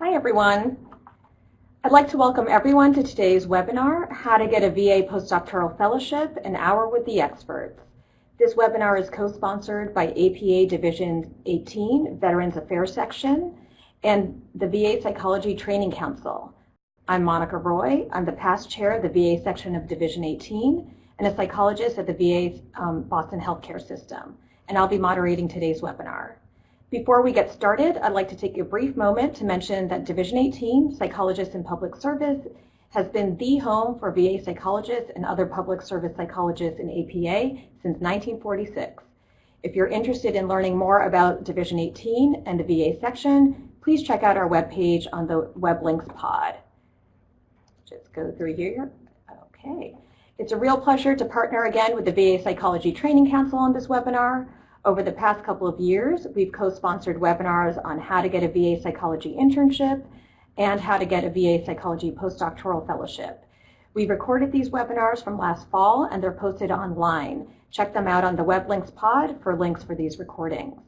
Hi everyone. I'd like to welcome everyone to today's webinar, How to Get a VA Postdoctoral Fellowship, an Hour with the Experts. This webinar is co-sponsored by APA Division 18, Veterans Affairs Section, and the VA Psychology Training Council. I'm Monica Roy. I'm the past chair of the VA section of Division 18 and a psychologist at the VA Boston Healthcare System, and I'll be moderating today's webinar. Before we get started, I'd like to take a brief moment to mention that Division 18, Psychologists in Public Service, has been the home for VA psychologists and other public service psychologists in APA since 1946. If you're interested in learning more about Division 18 and the VA section, please check out our webpage on the web links pod. Just go through here. Okay. It's a real pleasure to partner again with the VA Psychology Training Council on this webinar. Over the past couple of years, we've co-sponsored webinars on how to get a VA psychology internship and how to get a VA psychology postdoctoral fellowship. We recorded these webinars from last fall and they're posted online. Check them out on the web links pod for links for these recordings.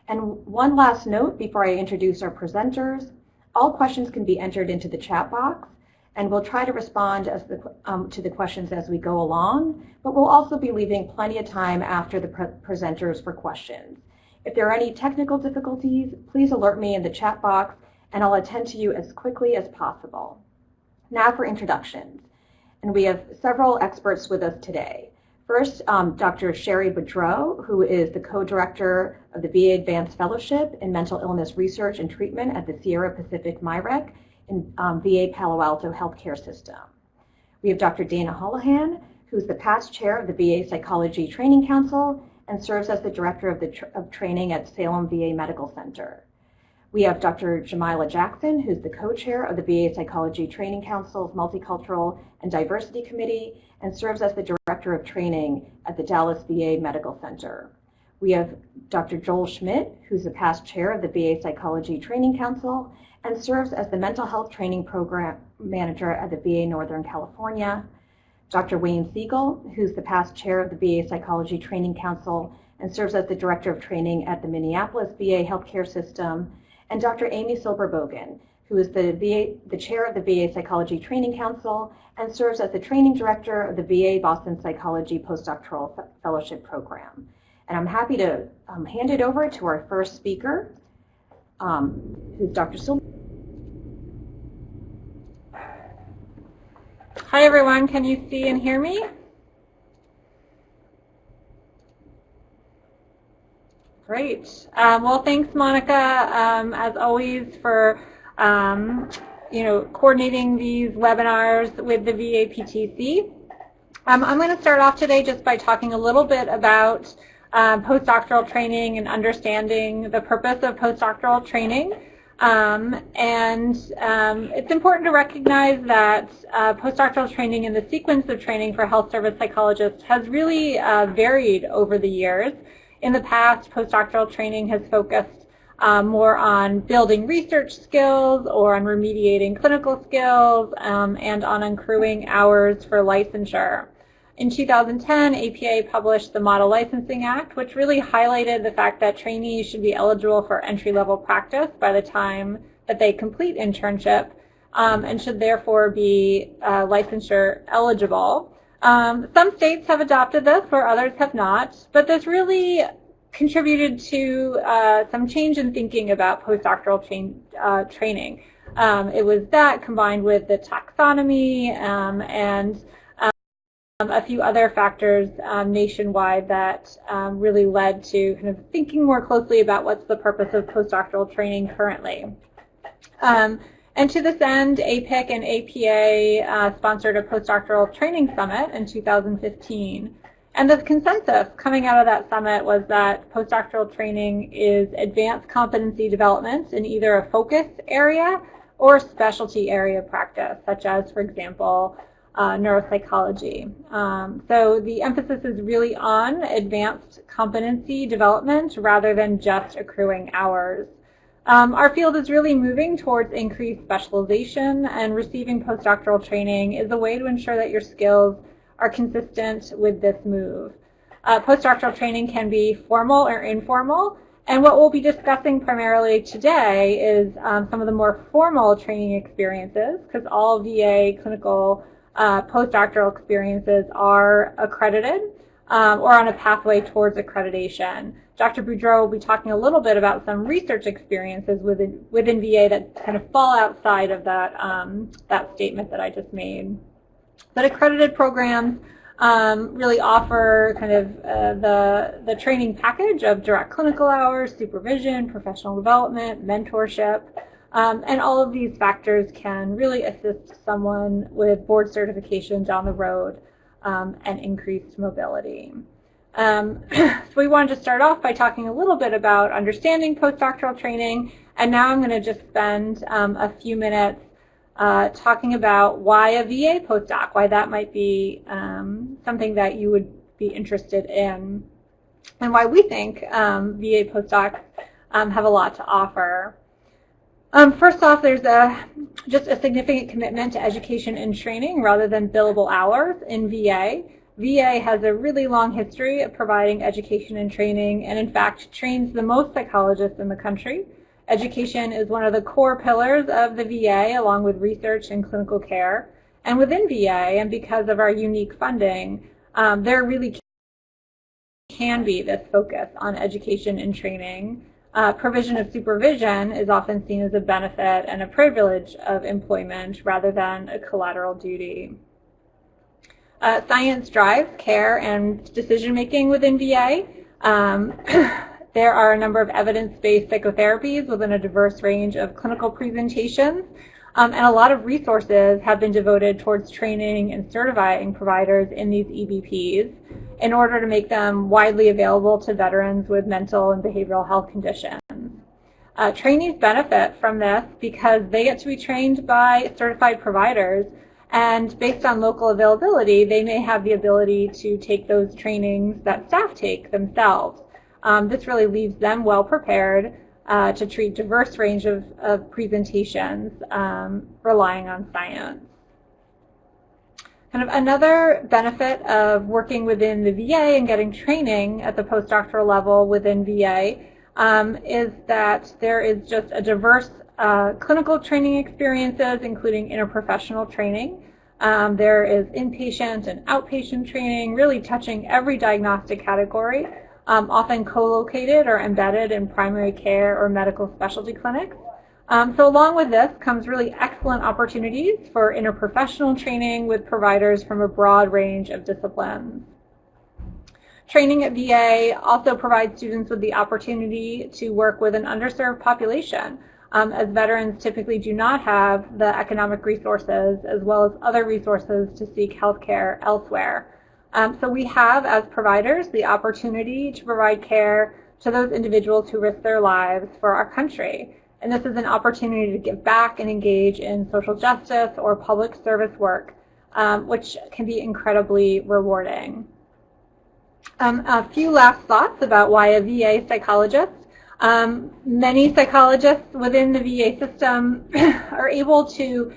And one last note before I introduce our presenters, all questions can be entered into the chat box, and we'll try to respond to the questions as we go along, but we'll also be leaving plenty of time after the presenters for questions. If there are any technical difficulties, please alert me in the chat box, and I'll attend to you as quickly as possible. Now for introductions. And we have several experts with us today. First, Dr. Sherry Boudreau, who is the co-director of the VA Advanced Fellowship in Mental Illness Research and Treatment at the Sierra Pacific MIREC in VA Palo Alto Healthcare System. We have Dr. Dana Holohan, who's the past chair of the VA Psychology Training Council and serves as the director of training at Salem VA Medical Center. We have Dr. Jamylah Jackson, who's the co-chair of the VA Psychology Training Council's Multicultural and Diversity Committee and serves as the director of training at the Dallas VA Medical Center. We have Dr. Joel Schmidt, who's the past chair of the VA Psychology Training Council and serves as the Mental Health Training Program Manager at the VA Northern California. Dr. Wayne Siegel, who's the past chair of the VA Psychology Training Council and serves as the Director of Training at the Minneapolis VA Healthcare System. And Dr. Amy Silberbogen, who is the chair of the VA Psychology Training Council and serves as the Training Director of the VA Boston Psychology Postdoctoral Fellowship Program. And I'm happy to hand it over to our first speaker, who's Dr. Silberbogen. Hi everyone, can you see and hear me? Great. Well, thanks Monica, as always, for coordinating these webinars with the VA PTC. I'm going to start off today just by talking a little bit about postdoctoral training and understanding the purpose of postdoctoral training. It's important to recognize that postdoctoral training and the sequence of training for health service psychologists has really varied over the years. In the past, postdoctoral training has focused more on building research skills or on remediating clinical skills and on accruing hours for licensure. In 2010, APA published the Model Licensing Act, which really highlighted the fact that trainees should be eligible for entry-level practice by the time that they complete internship and should therefore be licensure eligible. Some states have adopted this where others have not, but this really contributed to some change in thinking about postdoctoral training. It was that combined with the taxonomy and a few other factors nationwide that really led to kind of thinking more closely about what's the purpose of postdoctoral training currently. And to this end, APIC and APA sponsored a postdoctoral training summit in 2015. And the consensus coming out of that summit was that postdoctoral training is advanced competency development in either a focus area or specialty area practice, such as, for example, neuropsychology. So the emphasis is really on advanced competency development rather than just accruing hours. Our field is really moving towards increased specialization, and receiving postdoctoral training is a way to ensure that your skills are consistent with this move. Postdoctoral training can be formal or informal, And what we'll be discussing primarily today is some of the more formal training experiences, because all VA clinical postdoctoral experiences are accredited or on a pathway towards accreditation. Dr. Boudreau will be talking a little bit about some research experiences within VA that kind of fall outside of that, that statement that I just made. But accredited programs really offer kind of the training package of direct clinical hours, supervision, professional development, mentorship, and all of these factors can really assist someone with board certification down the road and increased mobility. So we wanted to start off by talking a little bit about understanding postdoctoral training, and now I'm going to just spend a few minutes talking about why a VA postdoc, why that might be something that you would be interested in, and why we think VA postdocs have a lot to offer. First off, there's just a significant commitment to education and training rather than billable hours in VA. VA has a really long history of providing education and training, and in fact trains the most psychologists in the country. Education is one of the core pillars of the VA, along with research and clinical care. And within VA, and because of our unique funding, there really can be this focus on education and training. Provision of supervision is often seen as a benefit and a privilege of employment rather than a collateral duty. Science drives care and decision-making within VA. There are a number of evidence-based psychotherapies within a diverse range of clinical presentations, and a lot of resources have been devoted towards training and certifying providers in these EBPs in order to make them widely available to veterans with mental and behavioral health conditions. Trainees benefit from this because they get to be trained by certified providers, and based on local availability, they may have the ability to take those trainings that staff take themselves. This really leaves them well prepared to treat diverse range of presentations relying on science. Kind of another benefit of working within the VA and getting training at the postdoctoral level within VA is that there is just a diverse clinical training experiences, including interprofessional training. There is inpatient and outpatient training, really touching every diagnostic category. Often co-located or embedded in primary care or medical specialty clinics. So along with this comes really excellent opportunities for interprofessional training with providers from a broad range of disciplines. Training at VA also provides students with the opportunity to work with an underserved population, as veterans typically do not have the economic resources as well as other resources to seek health care elsewhere. So we have, as providers, the opportunity to provide care to those individuals who risk their lives for our country. And this is an opportunity to give back and engage in social justice or public service work, which can be incredibly rewarding. A few last thoughts about why a VA psychologist. Many psychologists within the VA system are able to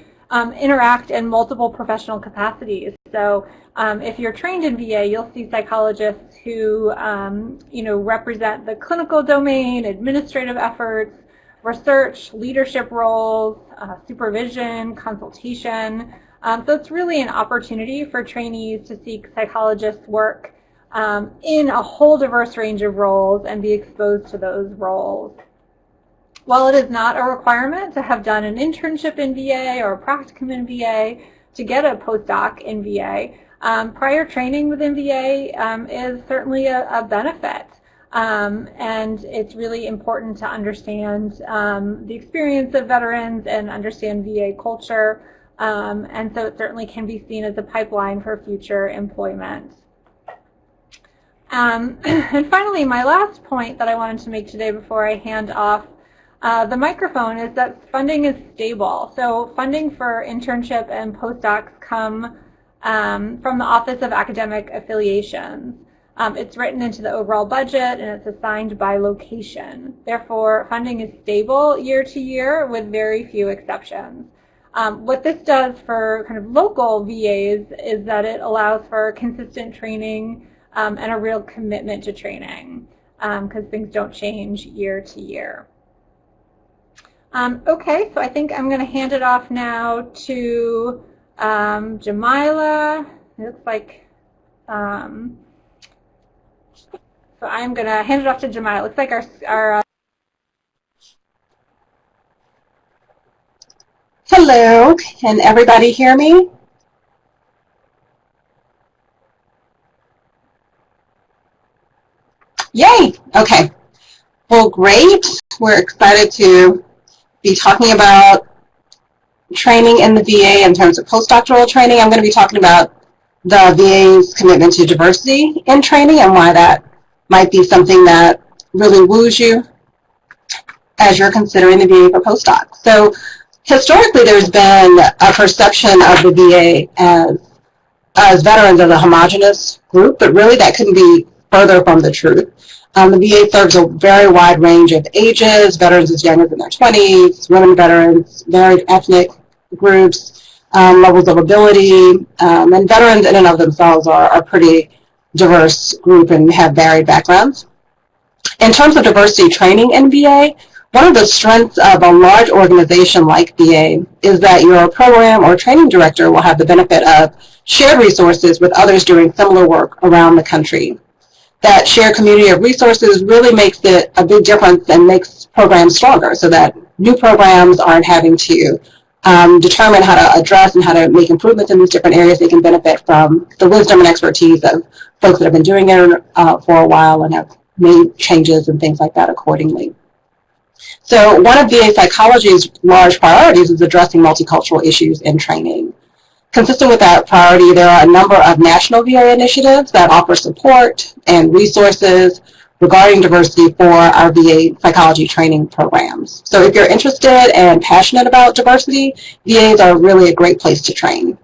interact in multiple professional capacities. So if you're trained in VA, you'll see psychologists who represent the clinical domain, administrative efforts, research, leadership roles, supervision, consultation. So it's really an opportunity for trainees to seek psychologists' work in a whole diverse range of roles and be exposed to those roles. While it is not a requirement to have done an internship in VA or a practicum in VA to get a postdoc in VA, prior training within VA is certainly a benefit. And it's really important to understand the experience of veterans and understand VA culture. And so it certainly can be seen as a pipeline for future employment. And finally, my last point that I wanted to make today before I hand off the microphone is that funding is stable. So funding for internship and postdocs come from the Office of Academic Affiliations. It's written into the overall budget and it's assigned by location. Therefore, funding is stable year to year with very few exceptions. What this does for kind of local VAs is that it allows for consistent training and a real commitment to training. because things don't change year to year. Okay, so I think I'm going to hand it off now to Jamylah. It looks like, so I'm going to hand it off to Jamylah. It looks like our Hello, can everybody hear me? Yay, okay. Well, great. We're excited to be talking about training in the VA in terms of postdoctoral training. I'm going to be talking about the VA's commitment to diversity in training and why that might be something that really woos you as you're considering the VA for postdoc. So historically, there's been a perception of the VA as veterans as a homogenous group, but really that couldn't be further from the truth. The VA serves a very wide range of ages, veterans as young as in their 20s, women veterans, varied ethnic groups, levels of ability, and veterans in and of themselves are a pretty diverse group and have varied backgrounds. In terms of diversity training in VA, one of the strengths of a large organization like VA is that your program or training director will have the benefit of shared resources with others doing similar work around the country. That shared community of resources really makes it a big difference and makes programs stronger so that new programs aren't having to determine how to address and how to make improvements in these different areas. They can benefit from the wisdom and expertise of folks that have been doing it for a while and have made changes and things like that accordingly. So one of VA psychology's large priorities is addressing multicultural issues in training. Consistent with that priority, there are a number of national VA initiatives that offer support and resources regarding diversity for our VA psychology training programs. So if you're interested and passionate about diversity, VAs are really a great place to train.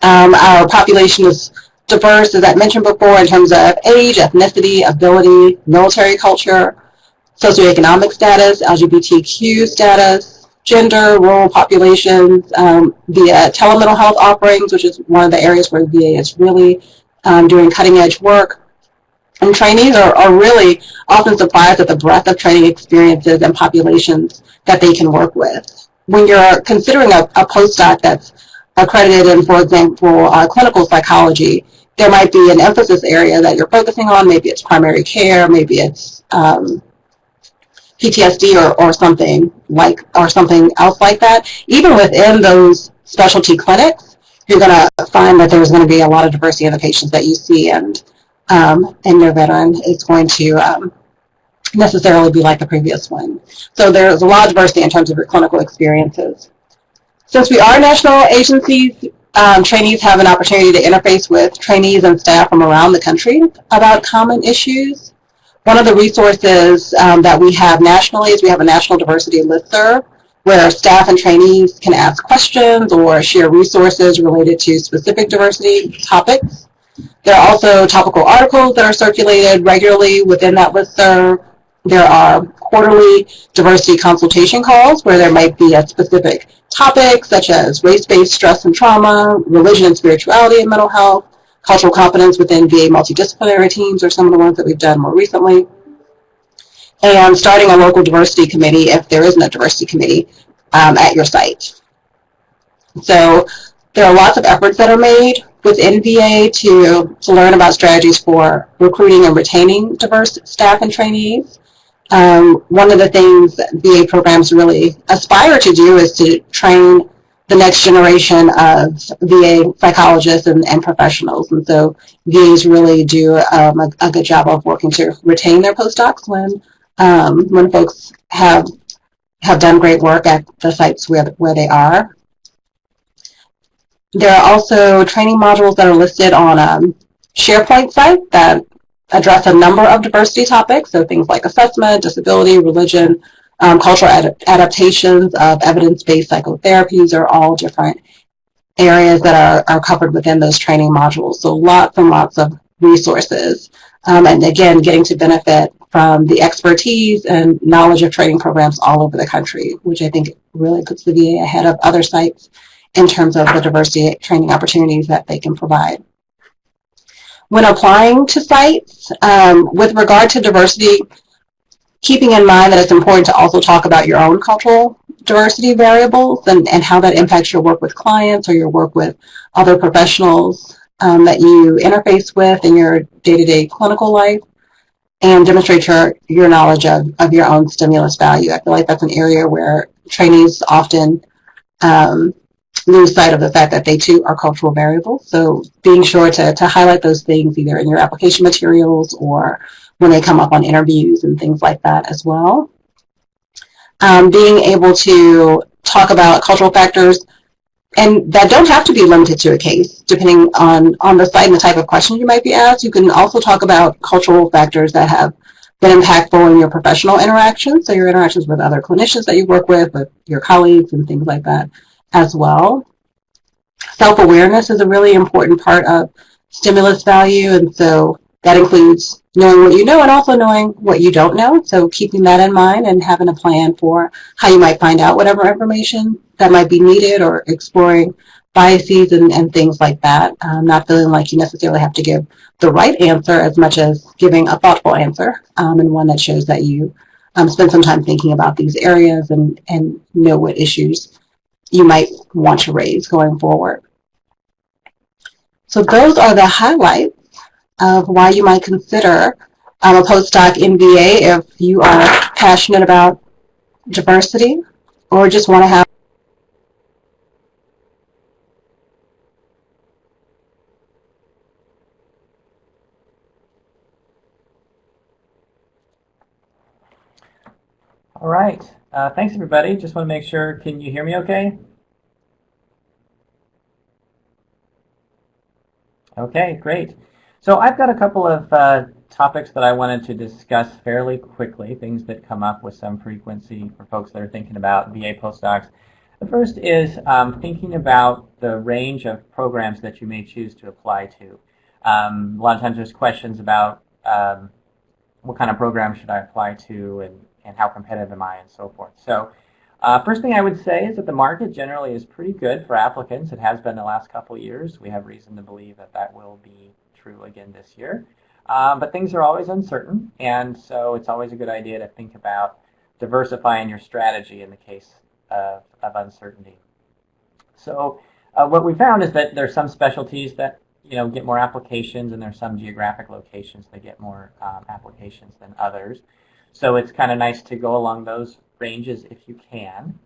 Our population is diverse, as I mentioned before, in terms of age, ethnicity, ability, military culture, socioeconomic status, LGBTQ status, gender, rural populations, via telemental health offerings, which is one of the areas where the VA is really doing cutting-edge work. And trainees are really often surprised at the breadth of training experiences and populations that they can work with. When you're considering a postdoc that's accredited in, for example, clinical psychology, there might be an emphasis area that you're focusing on. Maybe it's primary care, maybe it's PTSD or something else like that. Even within those specialty clinics, you're going to find that there's going to be a lot of diversity in the patients that you see, and your veteran is going to necessarily be like the previous one. So there's a lot of diversity in terms of your clinical experiences. Since we are national agencies, trainees have an opportunity to interface with trainees and staff from around the country about common issues. One of the resources that we have nationally is we have a national diversity listserv where staff and trainees can ask questions or share resources related to specific diversity topics. There are also topical articles that are circulated regularly within that listserv. There are quarterly diversity consultation calls where there might be a specific topic such as race-based stress and trauma, religion and spirituality and mental health, cultural competence within VA multidisciplinary teams are some of the ones that we've done more recently. And starting a local diversity committee if there isn't a diversity committee at your site. So there are lots of efforts that are made within VA to learn about strategies for recruiting and retaining diverse staff and trainees. One of the things VA programs really aspire to do is to train the next generation of VA psychologists and professionals. And so VAs really do a good job of working to retain their postdocs when folks have done great work at the sites where they are. There are also training modules that are listed on a SharePoint site that address a number of diversity topics, so things like assessment, disability, religion, cultural adaptations of evidence-based psychotherapies are all different areas that are covered within those training modules. So lots and lots of resources. And again, getting to benefit from the expertise and knowledge of training programs all over the country, which I think really puts the VA ahead of other sites in terms of the diversity training opportunities that they can provide. when applying to sites, with regard to diversity, keeping in mind that it's important to also talk about your own cultural diversity variables and how that impacts your work with clients or your work with other professionals that you interface with in your day-to-day clinical life, and demonstrate your knowledge of your own stimulus value. I feel like that's an area where trainees often lose sight of the fact that they too are cultural variables. So being sure to highlight those things either in your application materials or when they come up on interviews and things like that as well. Being able to talk about cultural factors, and that don't have to be limited to a case, depending on the site and the type of question you might be asked. You can also talk about cultural factors that have been impactful in your professional interactions, so your interactions with other clinicians that you work with your colleagues and things like that as well. Self-awareness is a really important part of stimulus value, and so that includes knowing what you know and also knowing what you don't know. So keeping that in mind and having a plan for how you might find out whatever information that might be needed, or exploring biases and things like that. Not feeling like you necessarily have to give the right answer as much as giving a thoughtful answer, and one that shows that you spend some time thinking about these areas and know what issues you might want to raise going forward. So those are the highlights of why you might consider a postdoc in VA if you are passionate about diversity or just want to have All right. Thanks, everybody. Just want to make sure, can you hear me okay? Okay, great. So I've got a couple of topics that I wanted to discuss fairly quickly, things that come up with some frequency for folks that are thinking about VA postdocs. The first is thinking about the range of programs that you may choose to apply to. A lot of times there's questions about what kind of program should I apply to, and how competitive am I, and so forth. So first thing I would say is that the market generally is pretty good for applicants. It has been the last couple of years. We have reason to believe that that will be true again this year. But things are always uncertain, and so it's always a good idea to think about diversifying your strategy in the case of uncertainty. So what we found is that there's some specialties that get more applications, and there's some geographic locations that get more applications than others. So it's kind of nice to go along those ranges if you can.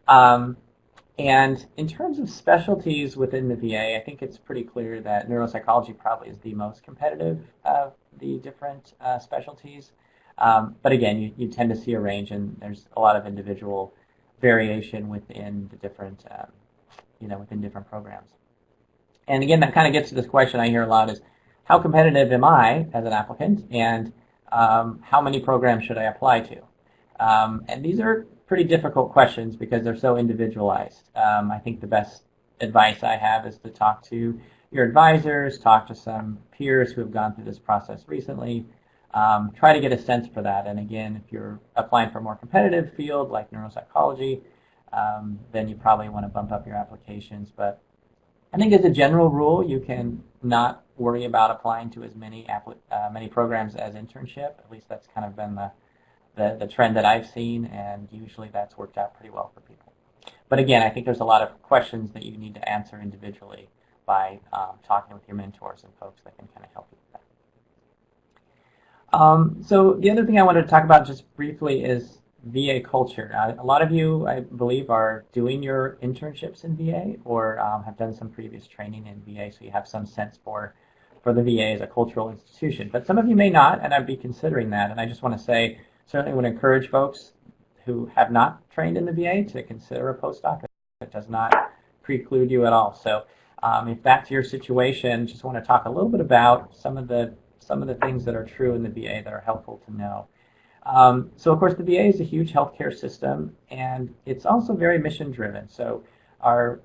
And in terms of specialties within the VA, I think it's pretty clear that neuropsychology probably is the most competitive of the different specialties. But again, you tend to see a range, and there's a lot of individual variation within the different, within different programs. And again, that kind of gets to this question I hear a lot is, how competitive am I as an applicant, and how many programs should I apply to? And these are pretty difficult questions because they're so individualized. I think the best advice I have is to talk to your advisors, talk to some peers who have gone through this process recently, try to get a sense for that. And again, if you're applying for a more competitive field like neuropsychology, then you probably want to bump up your applications. But I think as a general rule, you can not worry about applying to as many programs as internship. At least that's kind of been the trend that I've seen, and usually that's worked out pretty well for people. But again, I think there's a lot of questions that you need to answer individually by talking with your mentors and folks that can kind of help you with that. So the other thing I wanted to talk about just briefly is VA culture. A lot of you, I believe, are doing your internships in VA or have done some previous training in VA, so you have some sense for the VA as a cultural institution. But some of you may not, and I'd be considering that. And I just want to say, certainly would encourage folks who have not trained in the VA to consider a postdoc. It does not preclude you at all. So if that's your situation, just want to talk a little bit about some of the things that are true in the VA that are helpful to know. So of course the VA is a huge healthcare system, and it's also very mission driven. So our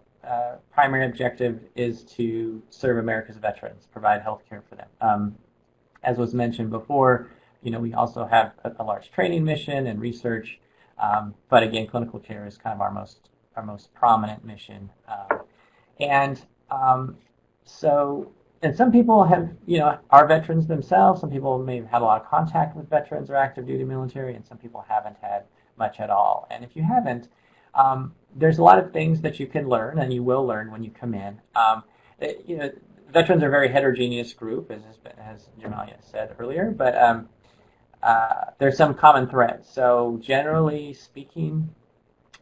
primary objective is to serve America's veterans, provide healthcare for them. As was mentioned before, we also have a large training mission and research, but again, clinical care is kind of our most prominent mission. So and some people have, are veterans themselves. Some people may have had a lot of contact with veterans or active duty military, and some people haven't had much at all. And if you haven't, there's a lot of things that you can learn, and you will learn when you come in. Veterans are a very heterogeneous group, as Jamylah said earlier, but there's some common threads. So generally speaking,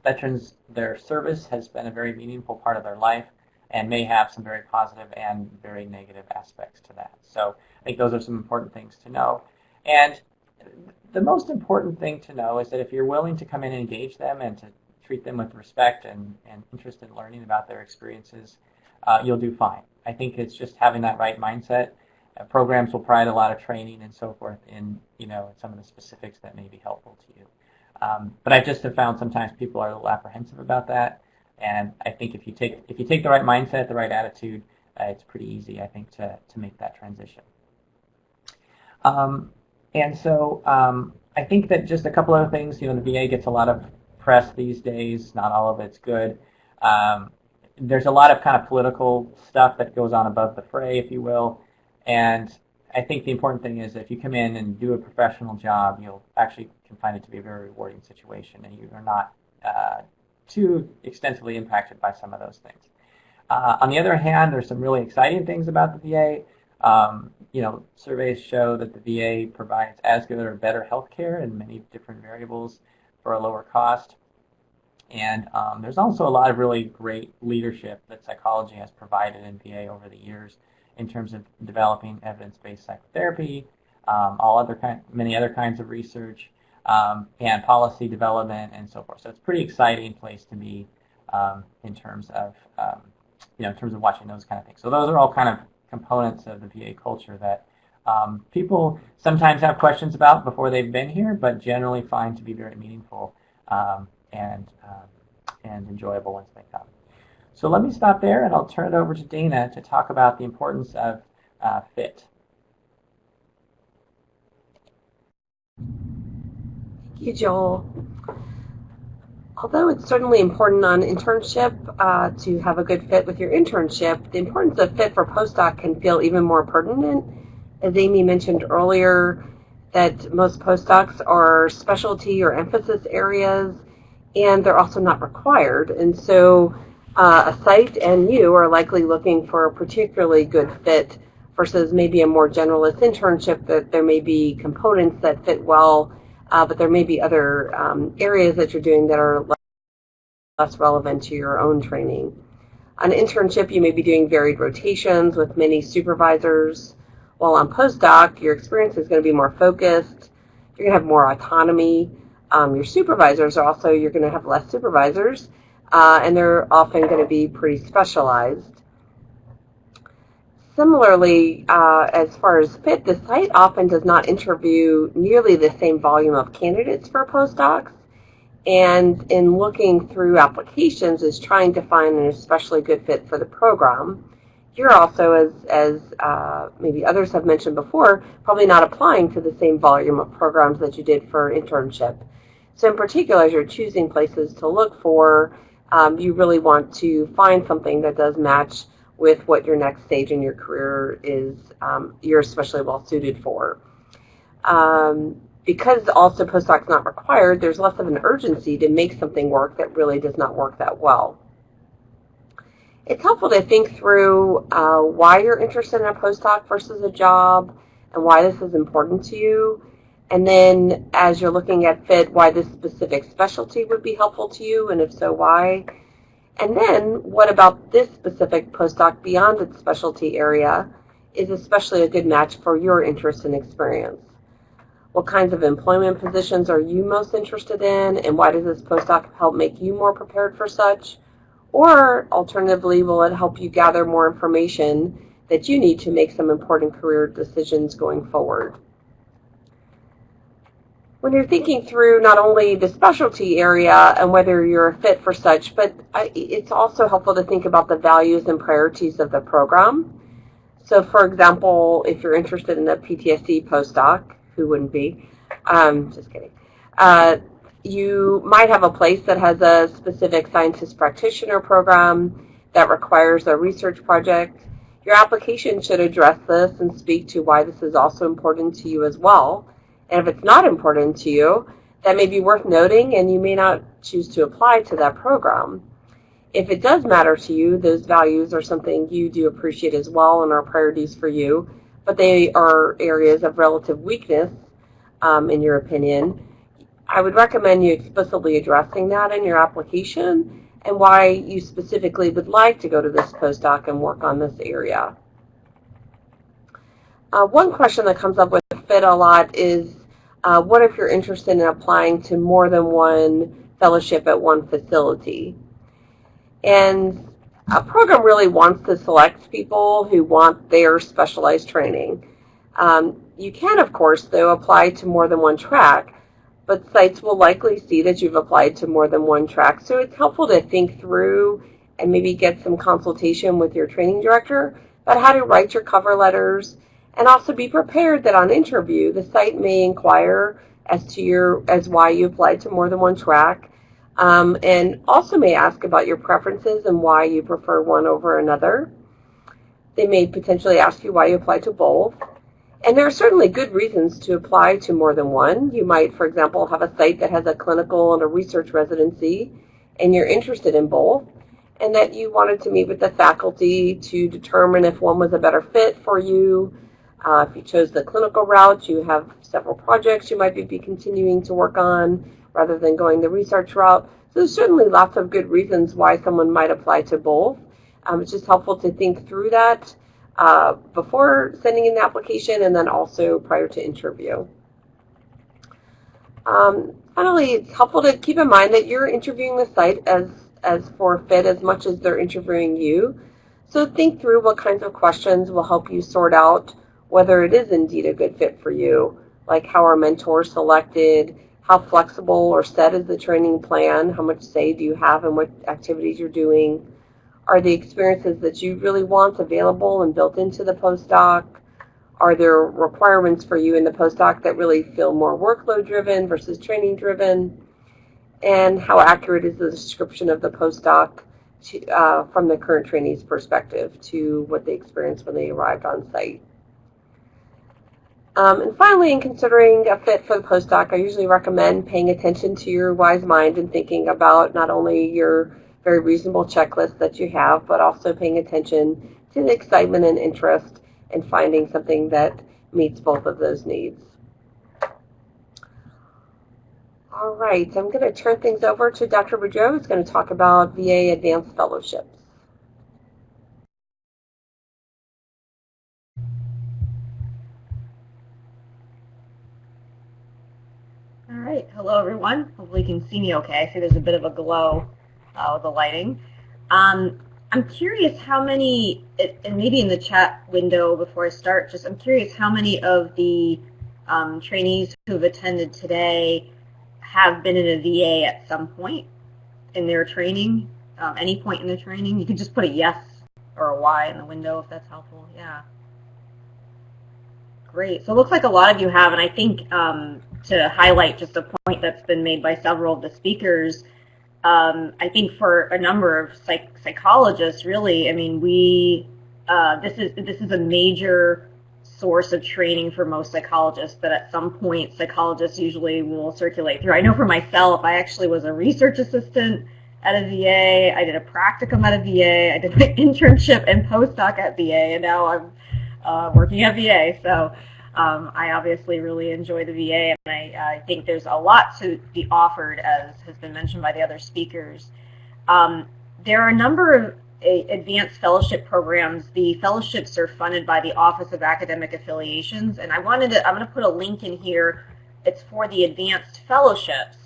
veterans, their service has been a very meaningful part of their life and may have some very positive and very negative aspects to that. So I think those are some important things to know. And the most important thing to know is that if you're willing to come in and engage them and to treat them with respect and interest in learning about their experiences, you'll do fine. I think it's just having that right mindset. Programs will provide a lot of training and so forth in some of the specifics that may be helpful to you. But I just have found sometimes people are a little apprehensive about that, and I think if you take the right mindset, the right attitude, it's pretty easy, I think, to make that transition. And so I think that just a couple other things. The VA gets a lot of press these days. Not all of it's good. There's a lot of kind of political stuff that goes on above the fray, if you will. And I think the important thing is that if you come in and do a professional job, you'll actually can find it to be a very rewarding situation, and you are not too extensively impacted by some of those things. On the other hand, there's some really exciting things about the VA. Surveys show that the VA provides as good or better health care in many different variables for a lower cost. And there's also a lot of really great leadership that psychology has provided in VA over the years in terms of developing evidence-based psychotherapy, many other kinds of research, and policy development and so forth. So it's a pretty exciting place to be in terms of watching those kind of things. So those are all kind of components of the VA culture that people sometimes have questions about before they've been here, but generally find to be very meaningful and enjoyable once they come. So let me stop there, and I'll turn it over to Dana to talk about the importance of fit. Thank you, Joel. Although it's certainly important on internship to have a good fit with your internship, the importance of fit for postdoc can feel even more pertinent. As Amy mentioned earlier, that most postdocs are specialty or emphasis areas, and they're also not required. And so a site and you are likely looking for a particularly good fit versus maybe a more generalist internship that there may be components that fit well, but there may be other areas that you're doing that are less relevant to your own training. On an internship, you may be doing varied rotations with many supervisors, while on postdoc, your experience is going to be more focused. You're going to have more autonomy. Your supervisors are also, you're going to have less supervisors, and they're often going to be pretty specialized. Similarly, as far as fit, the site often does not interview nearly the same volume of candidates for postdocs, and in looking through applications is trying to find an especially good fit for the program. You're also, as maybe others have mentioned before, probably not applying to the same volume of programs that you did for internship. So in particular, as you're choosing places to look for, you really want to find something that does match with what your next stage in your career is, you're especially well suited for. Because also postdoc's not required, there's less of an urgency to make something work that really does not work that well. It's helpful to think through why you're interested in a postdoc versus a job and why this is important to you. And then as you're looking at fit, why this specific specialty would be helpful to you, and if so, why. And then what about this specific postdoc beyond its specialty area is especially a good match for your interest and experience. What kinds of employment positions are you most interested in, and why does this postdoc help make you more prepared for such? Or alternatively, will it help you gather more information that you need to make some important career decisions going forward? When you're thinking through not only the specialty area and whether you're a fit for such, but it's also helpful to think about the values and priorities of the program. So for example, if you're interested in a PTSD postdoc, who wouldn't be? Just kidding. You might have a place that has a specific scientist practitioner program that requires a research project. Your application should address this and speak to why this is also important to you as well. And if it's not important to you, that may be worth noting, and you may not choose to apply to that program. If it does matter to you, those values are something you do appreciate as well and are priorities for you, but they are areas of relative weakness, in your opinion, I would recommend you explicitly addressing that in your application and why you specifically would like to go to this postdoc and work on this area. One question that comes up with FIT a lot is, what if you're interested in applying to more than one fellowship at one facility? And a program really wants to select people who want their specialized training. You can, of course, though, apply to more than one track, but sites will likely see that you've applied to more than one track. So it's helpful to think through and maybe get some consultation with your training director about how to write your cover letters, and also be prepared that on interview, the site may inquire as why you applied to more than one track, and also may ask about your preferences and why you prefer one over another. They may potentially ask you why you applied to both. And there are certainly good reasons to apply to more than one. You might, for example, have a site that has a clinical and a research residency, and you're interested in both, and that you wanted to meet with the faculty to determine if one was a better fit for you. If you chose the clinical route, you have several projects you might be continuing to work on rather than going the research route. So there's certainly lots of good reasons why someone might apply to both. It's just helpful to think through that before sending in the application and then also prior to interview. Finally, it's helpful to keep in mind that you're interviewing the site as for FIT as much as they're interviewing you. So think through what kinds of questions will help you sort out whether it is indeed a good fit for you, like how are mentors selected, how flexible or set is the training plan, how much say do you have in what activities you're doing, are the experiences that you really want available and built into the postdoc, are there requirements for you in the postdoc that really feel more workload driven versus training driven, and how accurate is the description of the postdoc from the current trainee's perspective to what they experienced when they arrived on site. And finally, in considering a fit for the postdoc, I usually recommend paying attention to your wise mind and thinking about not only your very reasonable checklist that you have, but also paying attention to the excitement and interest in finding something that meets both of those needs. All right, I'm going to turn things over to Dr. Boudreau, who's going to talk about VA Advanced Fellowships. All right, hello everyone. Hopefully you can see me okay. I see there's a bit of a glow with the lighting. I'm curious how many, and maybe in the chat window before I start, I'm curious how many of the trainees who have attended today have been in a VA at some point in their training, any point in their training. You could just put a yes or a Y in the window if that's helpful. Yeah. Great. So it looks like a lot of you have, and I think to highlight just a point that's been made by several of the speakers, I think for a number of psychologists, really, I mean, this is a major source of training for most psychologists that at some point psychologists usually will circulate through. I know for myself, I actually was a research assistant at a VA. I did a practicum at a VA. I did my internship and postdoc at VA, and now I'm working at VA. So I obviously really enjoy the VA, and I think there's a lot to be offered, as has been mentioned by the other speakers. There are a number of advanced fellowship programs. The fellowships are funded by the Office of Academic Affiliations, and I'm going to put a link in here. It's for the advanced fellowships.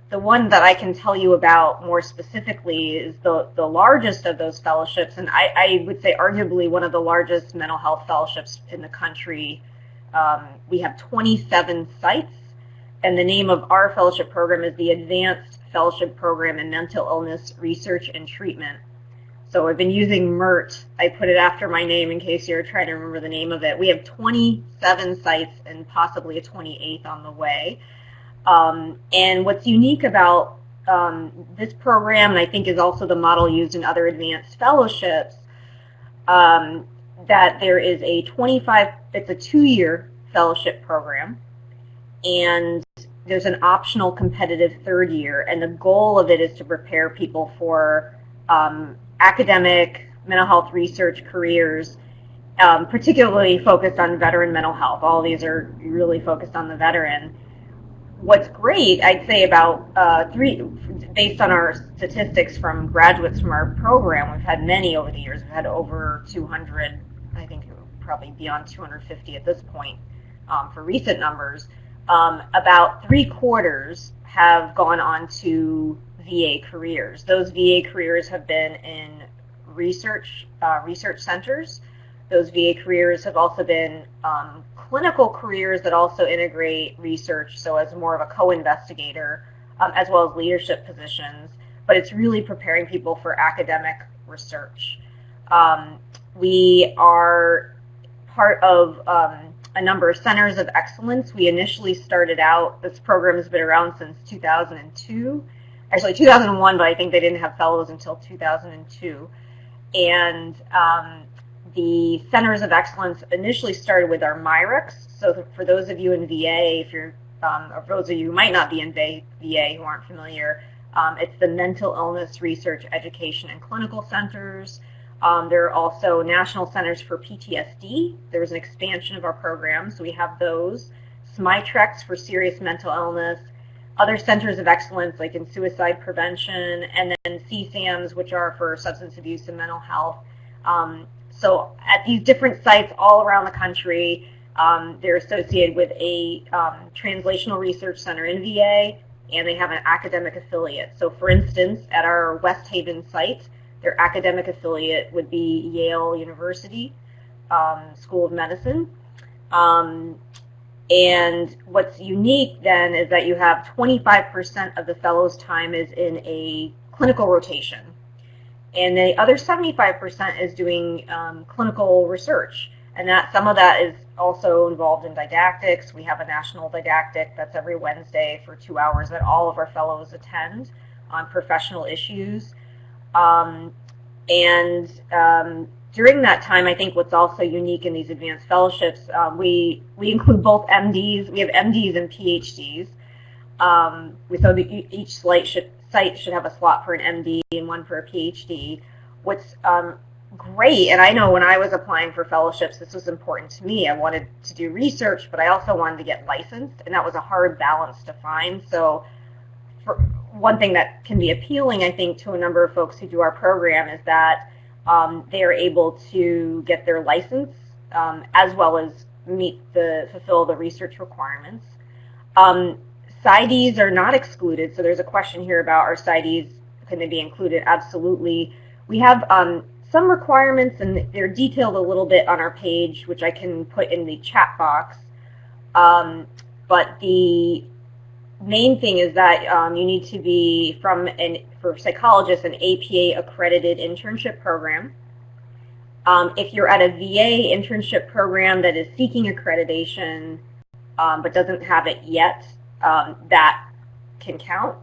The one that I can tell you about more specifically is the largest of those fellowships, and I would say arguably one of the largest mental health fellowships in the country. We have 27 sites, and the name of our fellowship program is the Advanced Fellowship Program in Mental Illness Research and Treatment. So I've been using MERT. I put it after my name in case you're trying to remember the name of it. We have 27 sites and possibly a 28th on the way. And what's unique about this program, and I think is also the model used in other advanced fellowships, that there is it's a 2-year fellowship program, and there's an optional competitive 3rd year, and the goal of it is to prepare people for academic mental health research careers, particularly focused on veteran mental health. All these are really focused on the veteran. What's great, I'd say about based on our statistics from graduates from our program, we've had many over the years. We've had over 200, I think probably beyond 250 at this point for recent numbers. About 3/4 have gone on to VA careers. Those VA careers have been in research centers. Those VA careers have also been clinical careers that also integrate research, so as more of a co-investigator, as well as leadership positions. But it's really preparing people for academic research. We are part of a number of centers of excellence. We initially started out, this program has been around since 2002. Actually 2001, but I think they didn't have fellows until 2002. And the centers of excellence initially started with our MIRECs. So for those of you in VA, if you're, or for those of you who might not be in VA who aren't familiar, it's the Mental Illness Research Education and Clinical Centers. There are also National Centers for PTSD. There was an expansion of our program, so we have those. SMITREX for serious mental illness. Other centers of excellence like in suicide prevention, and then CSAMs, which are for substance abuse and mental health. So at these different sites all around the country, they're associated with a translational research center in VA, and they have an academic affiliate. So for instance, at our West Haven site, their academic affiliate would be Yale University School of Medicine. And what's unique then is that you have 25% of the fellows' time is in a clinical rotation. And the other 75% is doing clinical research. And that some of that is also involved in didactics. We have a national didactic that's every Wednesday for 2 hours that all of our fellows attend on professional issues. During that time, I think what's also unique in these advanced fellowships, we include both MDs. We have MDs and PhDs. So each site should have a slot for an MD and one for a PhD. What's great, and I know when I was applying for fellowships, this was important to me. I wanted to do research, but I also wanted to get licensed, and that was a hard balance to find. So one thing that can be appealing, I think, to a number of folks who do our program is that they are able to get their license as well as fulfill the research requirements. PsyDs are not excluded, so there's a question here about are PsyDs, can they be included? Absolutely. We have some requirements, and they're detailed a little bit on our page, which I can put in the chat box. But the main thing is that you need to be for psychologists, an APA accredited internship program. If you're at a VA internship program that is seeking accreditation but doesn't have it yet, that can count.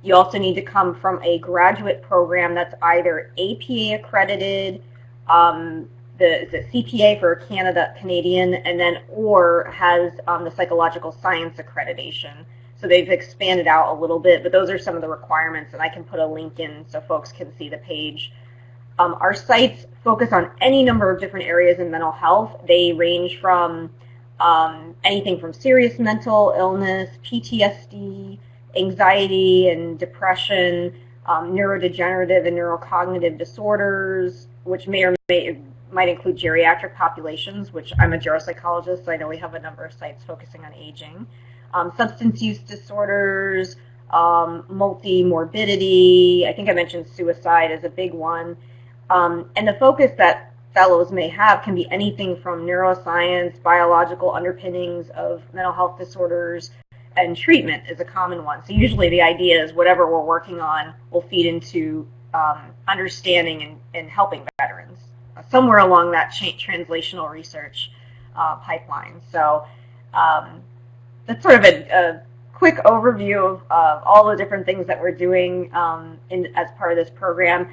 You also need to come from a graduate program that's either APA accredited, the CPA for Canadian, and then or has the psychological science accreditation. So they've expanded out a little bit, but those are some of the requirements, and I can put a link in so folks can see the page. Our sites focus on any number of different areas in mental health. They range from anything from serious mental illness, PTSD, anxiety and depression, neurodegenerative and neurocognitive disorders, which might include geriatric populations, which I'm a geropsychologist, so I know we have a number of sites focusing on aging. Substance use disorders, multi-morbidity, I think I mentioned suicide as a big one. And the focus that fellows may have can be anything from neuroscience, biological underpinnings of mental health disorders, and treatment is a common one. So usually the idea is whatever we're working on will feed into understanding and helping veterans somewhere along that translational research pipeline. So that's sort of a quick overview of all the different things that we're doing as part of this program.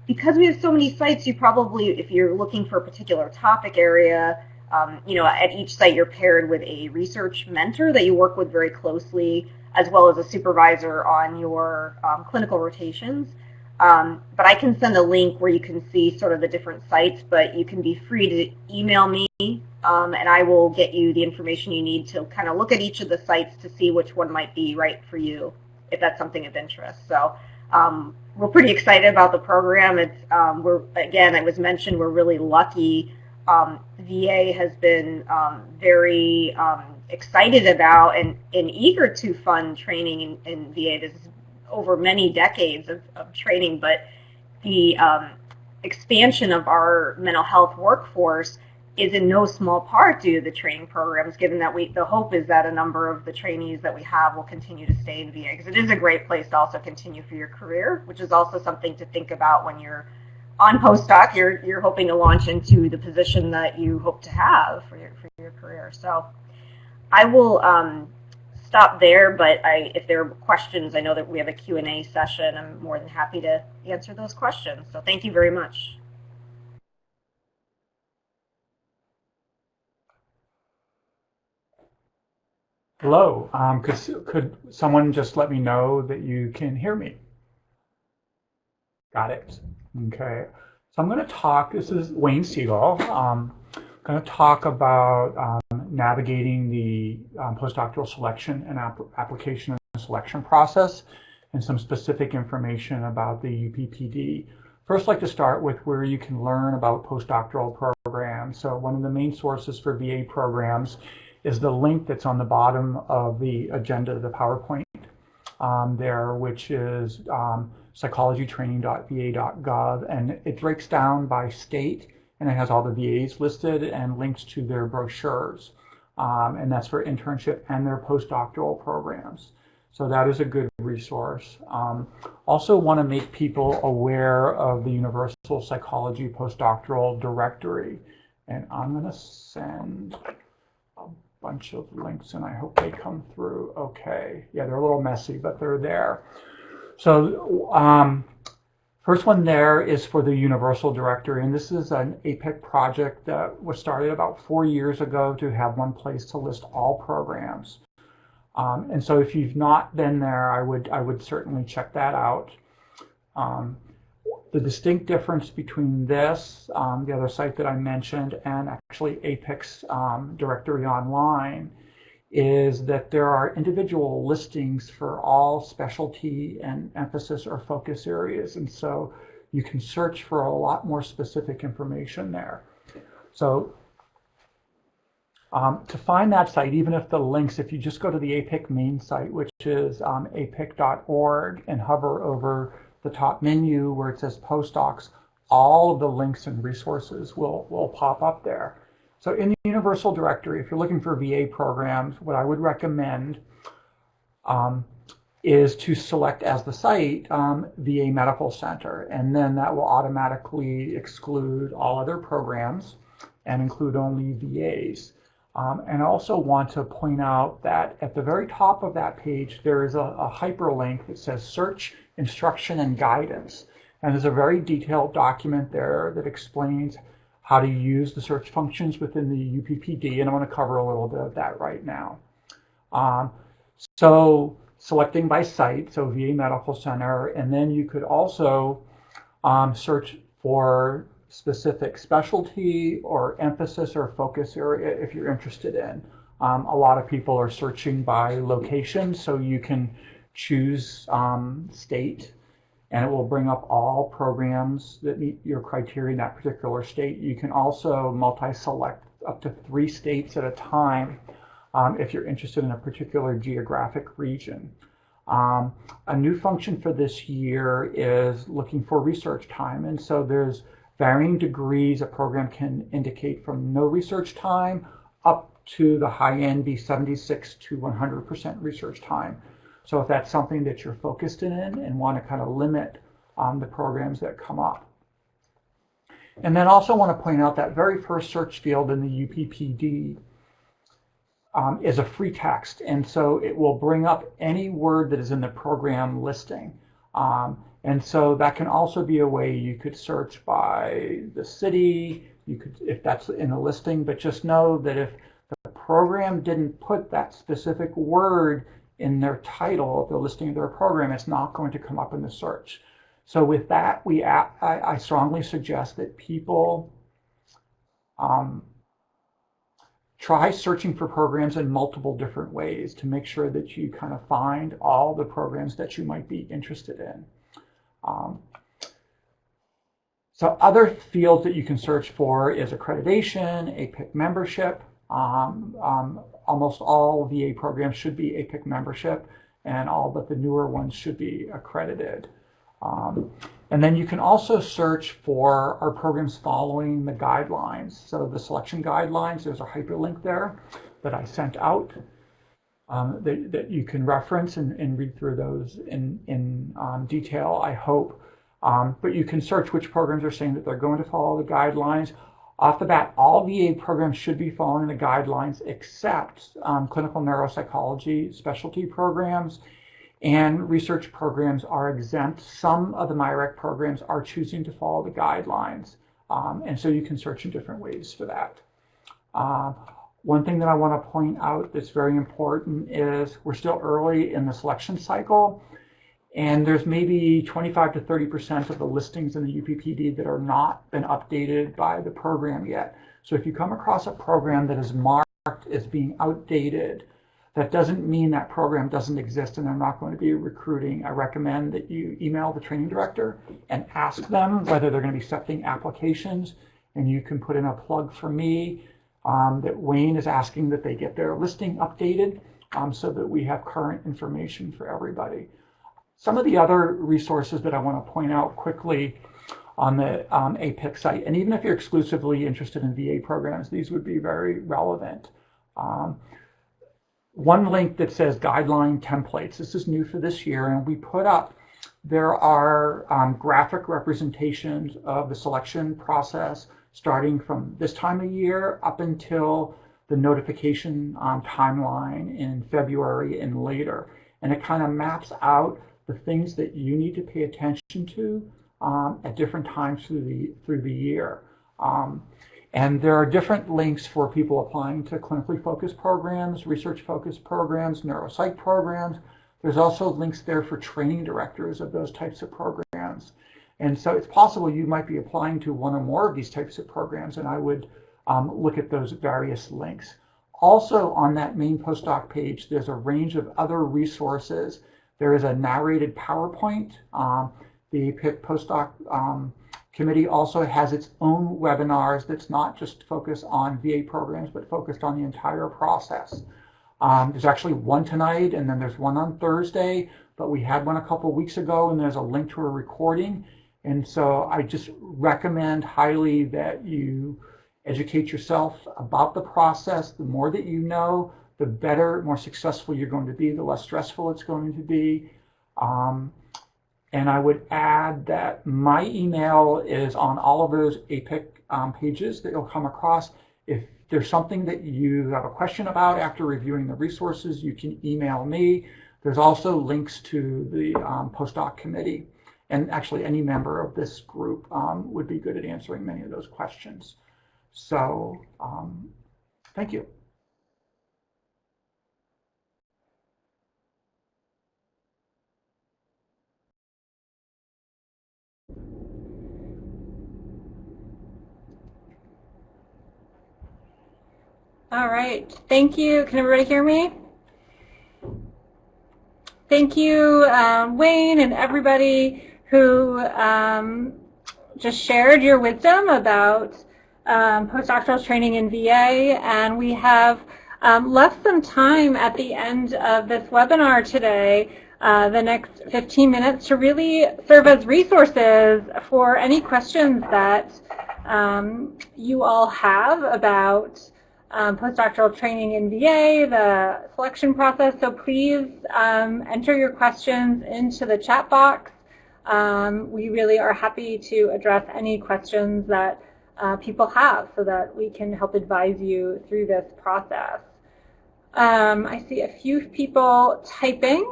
because we have so many sites, you probably, if you're looking for a particular topic area, at each site you're paired with a research mentor that you work with very closely, as well as a supervisor on your clinical rotations. But I can send a link where you can see sort of the different sites, but you can be free to email me, and I will get you the information you need to kind of look at each of the sites to see which one might be right for you, if that's something of interest. So we're pretty excited about the program. It's it was mentioned, we're really lucky. VA has been very excited about and eager to fund training in VA. This is over many decades of training, but the expansion of our mental health workforce is in no small part due to the training programs, given that the hope is that a number of the trainees that we have will continue to stay in VA, because it is a great place to also continue for your career, which is also something to think about when you're on postdoc. You're hoping to launch into the position that you hope to have for your career. So I will stop there, but if there are questions, I know that we have a Q&A session. I'm more than happy to answer those questions. So thank you very much. Hello. Could someone just let me know that you can hear me? Got it. Okay. So I'm going to talk. This is Wayne Siegel. I'm going to talk about navigating the postdoctoral selection and application and selection process, and some specific information about the UPPD. First, I'd like to start with where you can learn about postdoctoral programs. So one of the main sources for VA programs is the link that's on the bottom of the agenda, the PowerPoint there, which is psychologytraining.va.gov, and it breaks down by state, and it has all the VAs listed and links to their brochures, and that's for internship and their postdoctoral programs. So that is a good resource. Also want to make people aware of the Universal Psychology Postdoctoral Directory, and I'm going to send a bunch of links, and I hope they come through okay. Yeah, they're a little messy, but they're there. So first one there is for the Universal Directory, and this is an APIC project that was started about 4 years ago to have one place to list all programs. And so if you've not been there, I would certainly check that out. The distinct difference between this, the other site that I mentioned, and actually APIC's directory online is that there are individual listings for all specialty and emphasis or focus areas. And so you can search for a lot more specific information there. So to find that site, even if the links, if you just go to the APIC main site, which is apic.org, and hover over the top menu where it says postdocs, all of the links and resources will pop up there. So in the Universal Directory, if you're looking for VA programs, what I would recommend is to select as the site VA Medical Center, and then that will automatically exclude all other programs and include only VAs. And I also want to point out that at the very top of that page, there is a hyperlink that says Search, Instruction, and Guidance. And there's a very detailed document there that explains how to use the search functions within the UPPD, and I want to cover a little bit of that right now. So selecting by site, so VA Medical Center, and then you could also search for specific specialty or emphasis or focus area if you're interested in. A lot of people are searching by location, so you can choose state, and it will bring up all programs that meet your criteria in that particular state. You can also multi-select up to 3 states at a time if you're interested in a particular geographic region. A new function for this year is looking for research time, and so there's varying degrees a program can indicate from no research time up to the high end be 76 to 100% research time. So if that's something that you're focused in and want to kind of limit the programs that come up. And then also want to point out that very first search field in the UPPD is a free text, and so it will bring up any word that is in the program listing. And And so that can also be a way you could search by the city, you could, if that's in a listing, but just know that if the program didn't put that specific word in their title of the listing of their program, it's not going to come up in the search. So with that, I strongly suggest that people try searching for programs in multiple different ways to make sure that you kind of find all the programs that you might be interested in. So other fields that you can search for is accreditation, APIC membership. Almost all VA programs should be APIC membership, and all but the newer ones should be accredited. And then you can also search for our programs following the guidelines. So the selection guidelines, there's a hyperlink there that I sent out that you can reference and read through those in detail, I hope. But you can search which programs are saying that they're going to follow the guidelines. Off the bat, all VA programs should be following the guidelines except clinical neuropsychology specialty programs, and research programs are exempt. Some of the MyRec programs are choosing to follow the guidelines, and so you can search in different ways for that. One thing that I want to point out that's very important is we're still early in the selection cycle, and there's maybe 25 to 30% of the listings in the UPPD that are not been updated by the program yet. So if you come across a program that is marked as being outdated, that doesn't mean that program doesn't exist and they're not going to be recruiting. I recommend that you email the training director and ask them whether they're going to be accepting applications, and you can put in a plug for me that Wayne is asking that they get their listing updated so that we have current information for everybody. Some of the other resources that I want to point out quickly on the APIC site, and even if you're exclusively interested in VA programs, these would be very relevant. One link that says guideline templates. This is new for this year, and we put up, there are graphic representations of the selection process starting from this time of year up until the notification timeline in February and later. And it kind of maps out the things that you need to pay attention to at different times through the year. And there are different links for people applying to clinically focused programs, research-focused programs, neuropsych programs. There's also links there for training directors of those types of programs. And so it's possible you might be applying to one or more of these types of programs, and I would look at those various links. Also on that main postdoc page, there's a range of other resources. There is a narrated PowerPoint. The APIC postdoc committee also has its own webinars that's not just focused on VA programs, but focused on the entire process. There's actually one tonight, and then there's one on Thursday, but we had one a couple weeks ago, and there's a link to a recording. And so I just recommend highly that you educate yourself about the process. The more that you know, the better, more successful you're going to be, the less stressful it's going to be. And I would add that my email is on all of those APIC pages that you'll come across. If there's something that you have a question about after reviewing the resources, you can email me. There's also links to the postdoc committee. And actually, any member of this group would be good at answering many of those questions. So, thank you. All right, thank you. Can everybody hear me? Thank you, Wayne, and everybody who just shared your wisdom about postdoctoral training in VA. And we have left some time at the end of this webinar today, the next 15 minutes, to really serve as resources for any questions that you all have about postdoctoral training in VA, the selection process. So please enter your questions into the chat box. We really are happy to address any questions that people have so that we can help advise you through this process. I see a few people typing,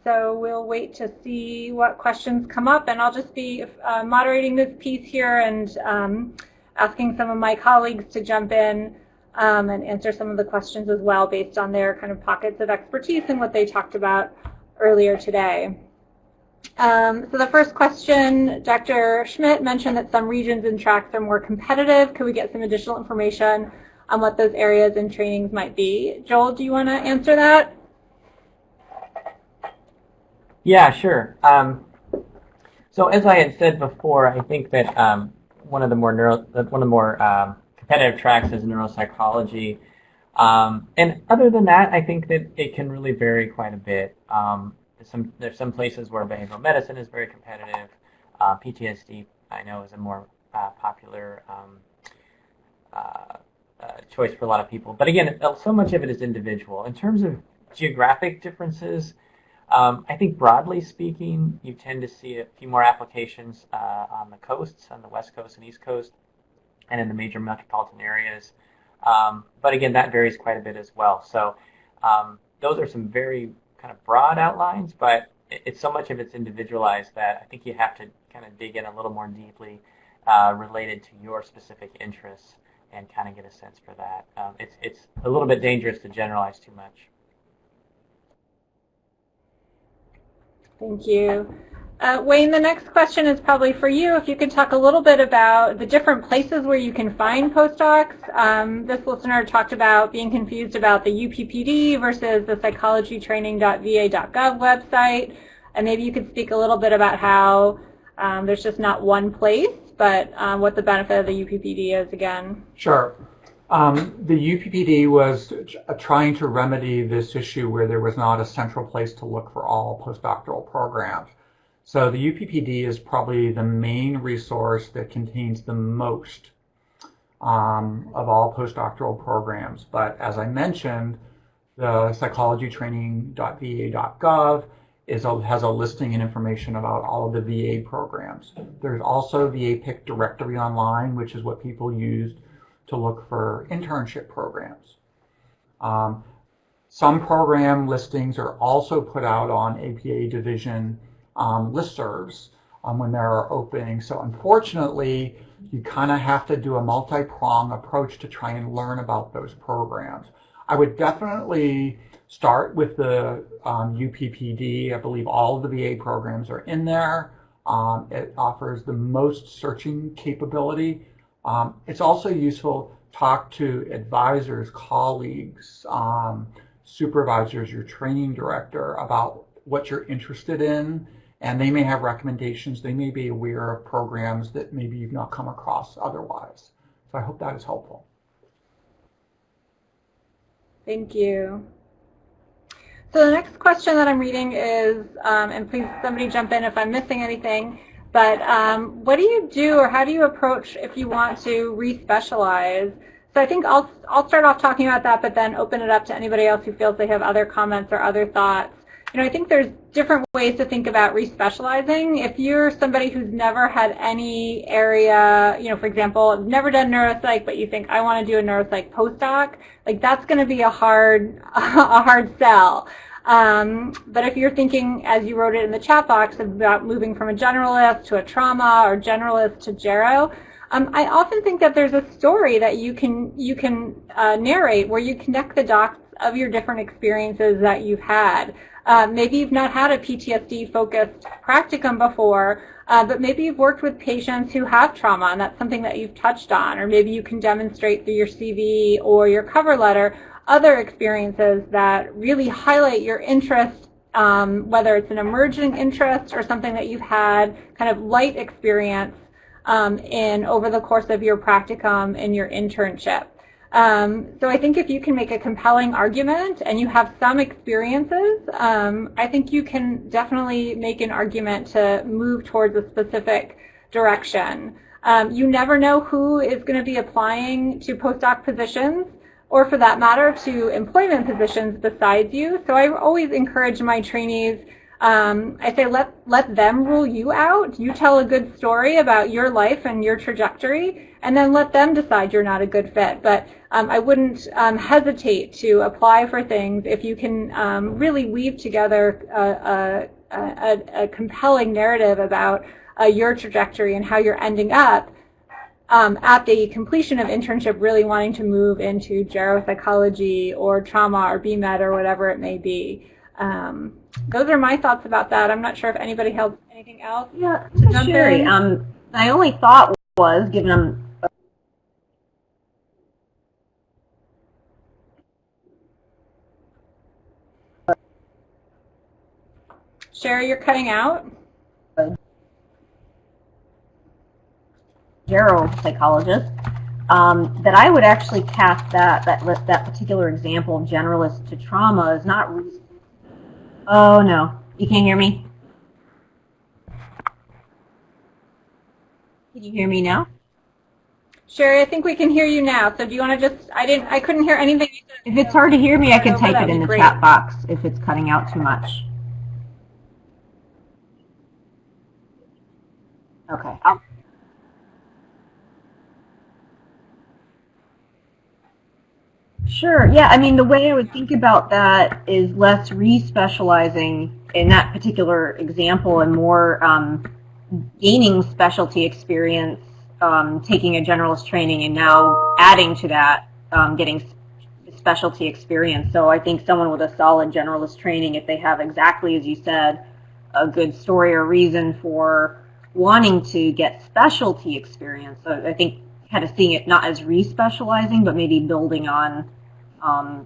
so we'll wait to see what questions come up, and I'll just be moderating this piece here and asking some of my colleagues to jump in and answer some of the questions as well based on their kind of pockets of expertise and what they talked about earlier today. So the first question, Dr. Schmidt mentioned that some regions and tracks are more competitive. Could we get some additional information on what those areas and trainings might be? Joel, do you want to answer that? Yeah, sure. So as I had said before, I think that one of the more competitive tracks is neuropsychology, and other than that, I think that it can really vary quite a bit. There's some places where behavioral medicine is very competitive. PTSD, I know, is a more popular choice for a lot of people. But again, so much of it is individual. In terms of geographic differences, I think broadly speaking, you tend to see a few more applications on the coasts, on the West Coast and East Coast, and in the major metropolitan areas. But again, that varies quite a bit as well. So those are some very kind of broad outlines, but it's so much of it's individualized that I think you have to kind of dig in a little more deeply related to your specific interests and kind of get a sense for that. It's a little bit dangerous to generalize too much. Thank you. Wayne, the next question is probably for you. If you could talk a little bit about the different places where you can find postdocs. This listener talked about being confused about the UPPD versus the psychologytraining.va.gov website. And maybe you could speak a little bit about how there's just not one place, but what the benefit of the UPPD is again. Sure. The UPPD was trying to remedy this issue where there was not a central place to look for all postdoctoral programs. So the UPPD is probably the main resource that contains the most of all postdoctoral programs. But as I mentioned, the psychologytraining.va.gov has a listing and information about all of the VA programs. There's also the APIC directory online, which is what people used to look for internship programs. Some program listings are also put out on APA division listservs when there are openings. So unfortunately, you kind of have to do a multi-prong approach to try and learn about those programs. I would definitely start with the UPPD. I believe all of the VA programs are in there. It offers the most searching capability. It's also useful to talk to advisors, colleagues, supervisors, your training director about what you're interested in, and they may have recommendations. They may be aware of programs that maybe you've not come across otherwise. So I hope that is helpful. Thank you. So the next question that I'm reading is, and please somebody jump in if I'm missing anything, but what do you do or how do you approach if you want to re-specialize? So I think I'll start off talking about that, but then open it up to anybody else who feels they have other comments or other thoughts. You know, I think there's different ways to think about re-specializing. If you're somebody who's never had any area, you know, for example, never done neuropsych, but you think I want to do a neuropsych postdoc, like that's going to be a hard sell. But if you're thinking, as you wrote it in the chat box, about moving from a generalist to a trauma or generalist to gero, I often think that there's a story that you can narrate where you connect the dots of your different experiences that you've had. Maybe you've not had a PTSD-focused practicum before, but maybe you've worked with patients who have trauma, and that's something that you've touched on. Or maybe you can demonstrate through your CV or your cover letter other experiences that really highlight your interest, whether it's an emerging interest or something that you've had kind of light experience in over the course of your practicum and your internship. So I think if you can make a compelling argument and you have some experiences, I think you can definitely make an argument to move towards a specific direction. You never know who is going to be applying to postdoc positions, or for that matter, to employment positions besides you. So I always encourage my trainees I say let them rule you out. You tell a good story about your life and your trajectory, and then let them decide you're not a good fit. But I wouldn't hesitate to apply for things if you can really weave together a compelling narrative about your trajectory and how you're ending up at the completion of internship really wanting to move into geropsychology or trauma or BMed or whatever it may be. Those are my thoughts about that. I'm not sure if anybody has anything else. Yeah, Sherry. My only thought was, given I'm Sherry, you're cutting out. Geropsychologist, that I would actually cast that particular example of generalist to trauma is not. Oh no, you can't hear me. Can you hear me now? Sherry, I think we can hear you now. So do you want to just? I couldn't hear anything. If it's hard to hear me, I can type it in the chat box if it's cutting out too much. Okay. Sure. Yeah. I mean, the way I would think about that is less re-specializing in that particular example and more gaining specialty experience, taking a generalist training, and now adding to that, getting specialty experience. So I think someone with a solid generalist training, if they have exactly as you said, a good story or reason for wanting to get specialty experience. So I think kind of seeing it not as re-specializing, but maybe building on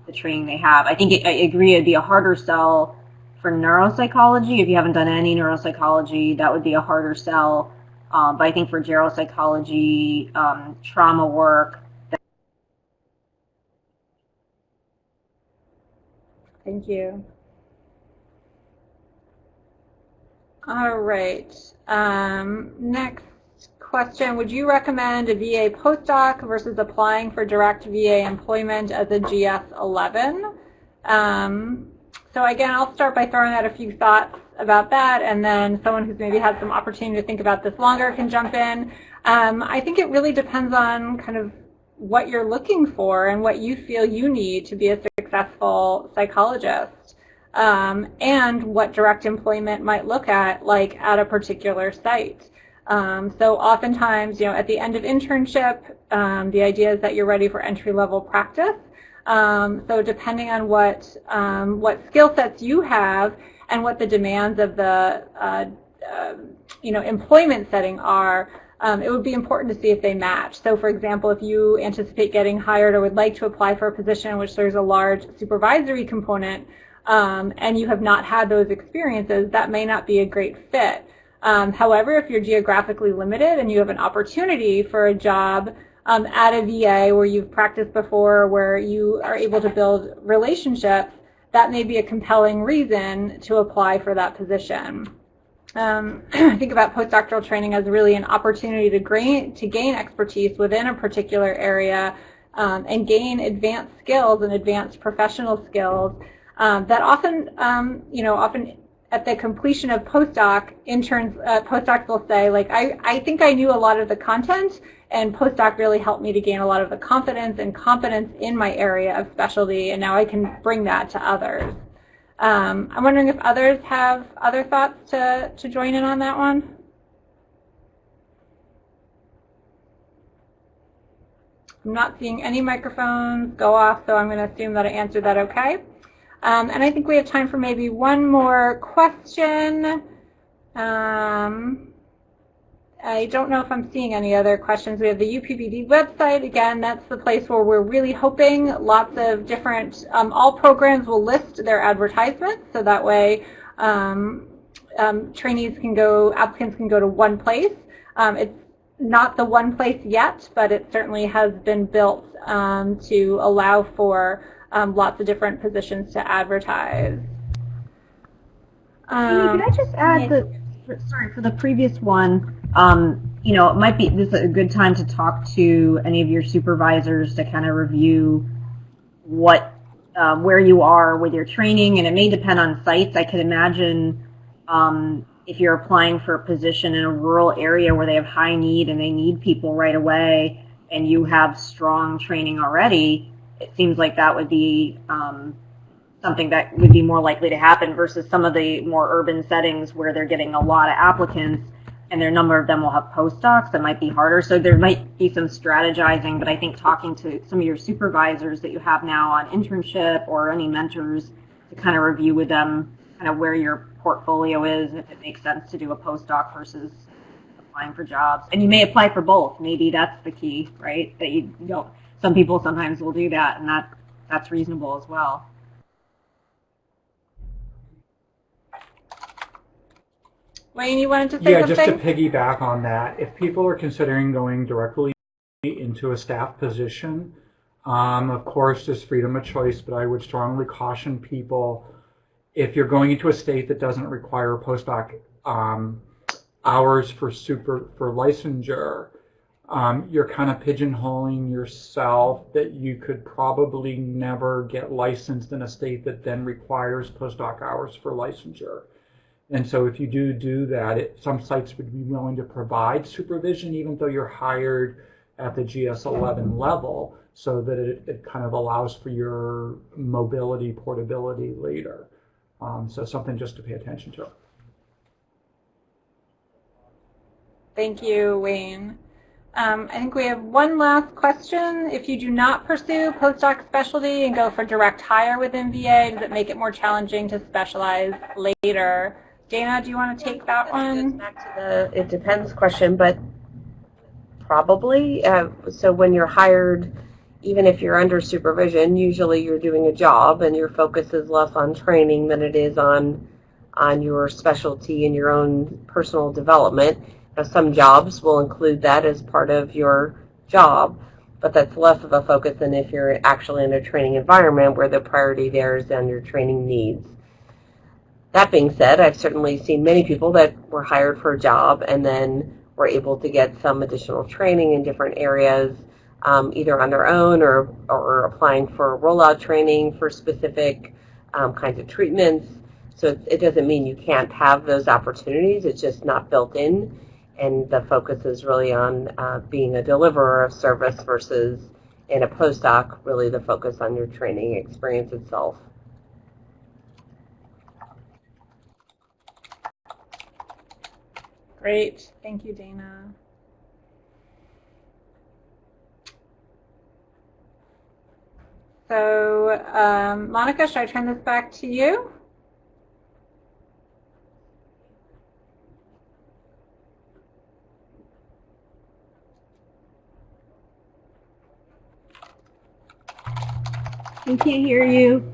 the training they have. I think I agree it'd be a harder sell for neuropsychology. If you haven't done any neuropsychology, that would be a harder sell. But I think for geropsychology, trauma work. Thank you. All right. Next question. Would you recommend a VA postdoc versus applying for direct VA employment as a GS-11? So again, I'll start by throwing out a few thoughts about that, and then someone who's maybe had some opportunity to think about this longer can jump in. I think it really depends on kind of what you're looking for and what you feel you need to be a successful psychologist. And what direct employment might look like at a particular site. So oftentimes, at the end of internship, the idea is that you're ready for entry-level practice. So depending on what skill sets you have and what the demands of the employment setting are, it would be important to see if they match. So for example, if you anticipate getting hired or would like to apply for a position in which there's a large supervisory component, and you have not had those experiences, that may not be a great fit. However, if you're geographically limited and you have an opportunity for a job at a VA where you've practiced before, where you are able to build relationships, that may be a compelling reason to apply for that position. I think about postdoctoral training as really an opportunity to gain expertise within a particular area and gain advanced skills and advanced professional skills that often, often at the completion of postdoc, postdocs will say, like, I think I knew a lot of the content, and postdoc really helped me to gain a lot of the confidence and competence in my area of specialty, and now I can bring that to others. I'm wondering if others have other thoughts to join in on that one. I'm not seeing any microphones go off, so I'm going to assume that I answered that okay. And I think we have time for maybe one more question. I don't know if I'm seeing any other questions. We have the UPBD website. Again, that's the place where we're really hoping lots of different, all programs will list their advertisements, so that way trainees can go, applicants can go to one place. It's not the one place yet, but it certainly has been built to allow for lots of different positions to advertise. Could I just add for the previous one, it might be this is a good time to talk to any of your supervisors to kind of review what where you are with your training, and it may depend on sites. I could imagine If you're applying for a position in a rural area where they have high need and they need people right away, and you have strong training already, it seems like that would be something that would be more likely to happen versus some of the more urban settings where they're getting a lot of applicants and a number of them will have postdocs. That might be harder. So there might be some strategizing, but I think talking to some of your supervisors that you have now on internship or any mentors to kind of review with them kind of where your portfolio is, if it makes sense to do a postdoc versus applying for jobs. And you may apply for both. Maybe that's the key, right? That you don't. Some people sometimes will do that, and that's reasonable as well. Wayne, you wanted to say something? Yeah, just to piggyback on that, if people are considering going directly into a staff position, of course, there's freedom of choice, but I would strongly caution people, if you're going into a state that doesn't require postdoc hours for licensure, you're kind of pigeonholing yourself that you could probably never get licensed in a state that then requires postdoc hours for licensure. And so if you do that, some sites would be willing to provide supervision even though you're hired at the GS-11 level, so that it kind of allows for your mobility, portability later. So something just to pay attention to. Thank you, Wayne. I think we have one last question. If you do not pursue postdoc specialty and go for direct hire within VA, does it make it more challenging to specialize later? Dana, do you want to take that one? Back to the it depends question, but probably. So when you're hired, even if you're under supervision, usually you're doing a job and your focus is less on training than it is on your specialty and your own personal development. Now, some jobs will include that as part of your job, but that's less of a focus than if you're actually in a training environment where the priority there is on your training needs. That being said, I've certainly seen many people that were hired for a job and then were able to get some additional training in different areas, either on their own or applying for rollout training for specific kinds of treatments. So it doesn't mean you can't have those opportunities. It's just not built in, and the focus is really on being a deliverer of service versus in a postdoc, really the focus on your training experience itself. Great. Thank you, Dana. So, Monica, should I turn this back to you? We can't hear you.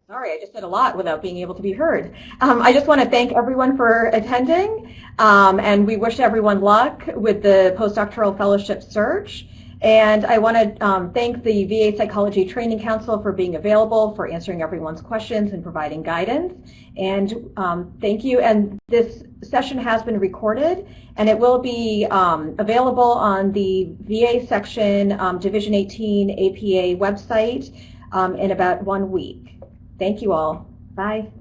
Sorry, I just said a lot without being able to be heard. I just want to thank everyone for attending, and we wish everyone luck with the postdoctoral fellowship search. And I want to thank the VA Psychology Training Council for being available, for answering everyone's questions and providing guidance. And thank you. And this session has been recorded, and it will be available on the VA section Division 18 APA website in about 1 week. Thank you all. Bye.